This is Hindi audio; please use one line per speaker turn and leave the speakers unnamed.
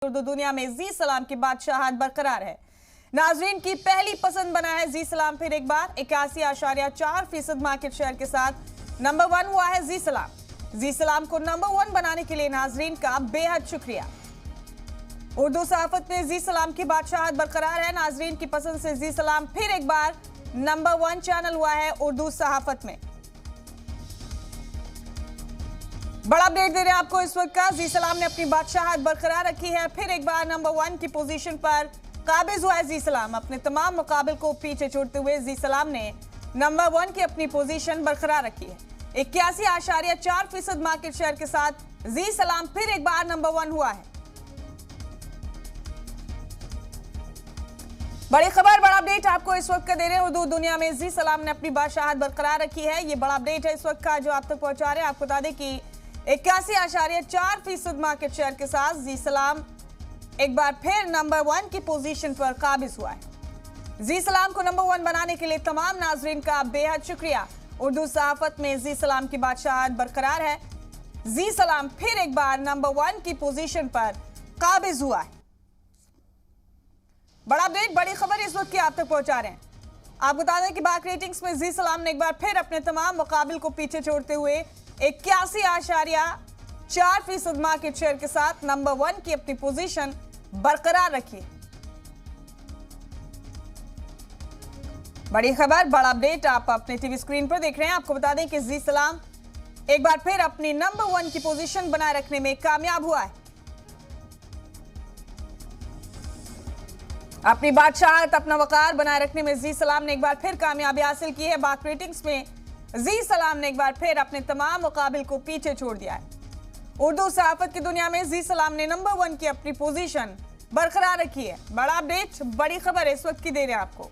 उर्दू दुनिया में जी सलाम की बादशाहत बरकरार है। नाजरीन की पहली पसंद बना है जी सलाम फिर एक बार 81.4% मार्केट शेयर के साथ नंबर 1 हुआ है जी सलाम। जी सलाम को नंबर 1 बनाने के लिए नाजरीन का बेहद शुक्रिया। उर्दू सहाफत में जी सलाम की बादशाहत बरकरार है। नाजरीन की पसंद से जी सलाम फिर एक बार नंबर 1 चैनल हुआ है उर्दू सहाफत में। बड़ा अपडेट दे रहे हैं आपको इस वक्त का। जी सलाम ने अपनी बादशाहत बरकरार रखी है, फिर एक बार नंबर 1 की पोजीशन पर काबिज हुआ है जी सलाम। अपने तमाम मुकाबिल को पीछे छोड़ते हुए जी सलाम ने नंबर 1 की अपनी पोजीशन बरकरार रखी है। 81.4% मार्केट शेयर के साथ जी सलाम फिर एक बार नंबर 1 हुआ है। बड़ी खबर, बड़ा अपडेट आपको इस वक्त का दे रहे हैं। उर्दू दुनिया में जी सलाम ने अपनी बादशाहत बरकरार रखी है। ये बड़ा अपडेट है इस वक्त का जो आप तक पहुंचा रहे हैं। आपको बता दें कि 81.4% मार्केट शेयर के साथ जी सलाम एक बार फिर नंबर 1 की पोजीशन पर काबिज हुआ है। जी सलाम को नंबर 1 बनाने के लिए तमाम नाजरीन का बेहद शुक्रिया। उर्दू सहाफत में जी सलाम की बादशाहत बरकरार है। जी सलाम फिर एक बार नंबर 1 की पोजीशन पर काबिज हुआ है। बड़ा अपडेट, बड़ी खबर इस वक्त की आप तक पहुंचा रहे हैं। आप बता दें कि बाक रेटिंग्स में जी सलाम ने एक बार फिर अपने तमाम मुकाबिल को पीछे छोड़ते हुए 81.4% मार्केट शेयर के साथ नंबर 1 की अपनी पोजीशन बरकरार रखी। बड़ी खबर, बड़ा अपडेट आप अपने टीवी स्क्रीन पर देख रहे हैं। आपको बता दें कि जी सलाम एक बार फिर अपनी नंबर 1 की पोजीशन बनाए रखने में कामयाब हुआ है। अपनी बादशाहत, अपना वकार बनाए रखने में जी सलाम ने एक बार फिर कामयाबी हासिल की है। बाक रेटिंग्स में जी सलाम ने एक बार फिर अपने तमाम मुकाबिल को पीछे छोड़ दिया है। उर्दू सहाफत की दुनिया में जी सलाम ने नंबर 1 की अपनी पोजीशन बरकरार रखी है। बड़ा अपडेट, बड़ी खबर इस वक्त की दे रहे हैं आपको।